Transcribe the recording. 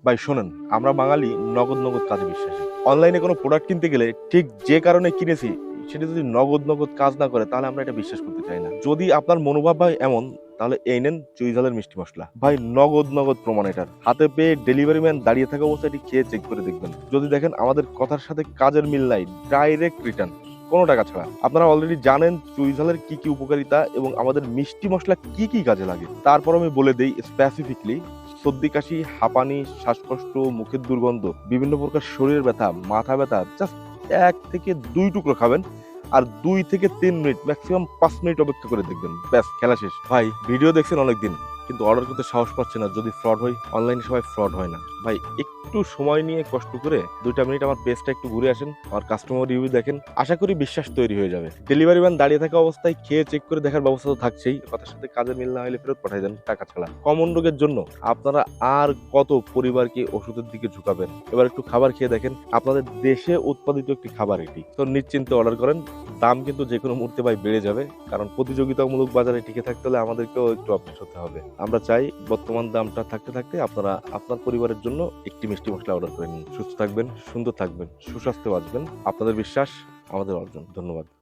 ভাই শোনেন, আমরা বাঙালি নগদ নগদ কাজে বিশ্বাসী। অনলাইনে কোনো প্রোডাক্ট কিনতে গেলে ঠিক যে কারণে কিনেছি সেটা যদি নগদ নগদ কাজ না করে তাহলে আমরা এটা বিশ্বাস করতে চাই না। যদি আপনার মনোভাব হয় এমন, তাহলে এই নেন চুইঝালের মিষ্টি মশলা। ভাই নগদ নগদ প্রমাণ এটার। হাতে পেয়ে ডেলিভারি ম্যান দাঁড়িয়ে থাকা অবস্থায় এটি খেয়ে চেক করে দেখবেন। যদি দেখেন আমাদের কথার সাথে কাজের মিল নাই, ডাইরেক্ট রিটার্ন, কোনো টাকা ছাড়া। আপনারা অলরেডি জানেন চুইঝালের কি কি উপকারিতা এবং আমাদের মিষ্টি মশলা কি কি কাজে লাগে। তারপর আমি বলে দেই স্পেসিফিকলি, সর্দি কাশি, হাঁপানি, শ্বাসকষ্ট, মুখের দুর্গন্ধ, বিভিন্ন প্রকার শরীরের ব্যথা, মাথা ব্যথা, জাস্ট 1 থেকে 2 টুকরো খাবেন আর 2 থেকে 3 মিনিট, ম্যাক্সিমাম 5 মিনিট অপেক্ষা করে দেখবেন, ব্যাস খেলা শেষ। ভাই ভিডিও দেখছেন অনেকদিন, কিন্তু অর্ডার করতে সাহস পাচ্ছে না, যদি ফ্রড হয়। অনলাইনে সবাই ফ্রড হয় না ভাই। একটু সময় নিয়ে কষ্ট করে 2টা মিনিট আমার পেজটা একটু ঘুরে আসেন, আমার কাস্টমার রিভিউ দেখেন, আশা করি বিশ্বাস তৈরি হয়ে যাবে। ডেলিভারি ম্যান দাঁড়িয়ে থাকা অবস্থায় খেয়ে চেক করে দেখার ব্যবস্থা তো থাকছেই, কথার সাথে কাজের মিল না হলে ফেরত পাঠিয়ে দেন টাকা ছাড়া। কমন রোগের জন্য আপনারা আর কত পরিবারকে ওষুধের দিকে ঝুঁকাবেন? এবার একটু খাবার খেয়ে দেখেন, আপনাদের দেশে উৎপাদিত একটি খাবার এটি। তো নিশ্চিন্তে অর্ডার করেন। দাম কিন্তু যে কোনো মুহূর্তে ভাই বেড়ে যাবে, কারণ প্রতিযোগিতামূলক বাজারে টিকে থাকতে হলে আমাদেরকেও একটু আপডেট হতে হবে। আমরা চাই বর্তমান দামটা থাকতে থাকতে আপনারা আপনার পরিবারের জন্য একটি মিষ্টি মশলা অর্ডার করে নিন। সুস্থ থাকবেন, সুন্দর থাকবেন, সুস্বাস্থ্যে বাঁচবেন। আপনাদের বিশ্বাস আমাদের অর্জন। ধন্যবাদ।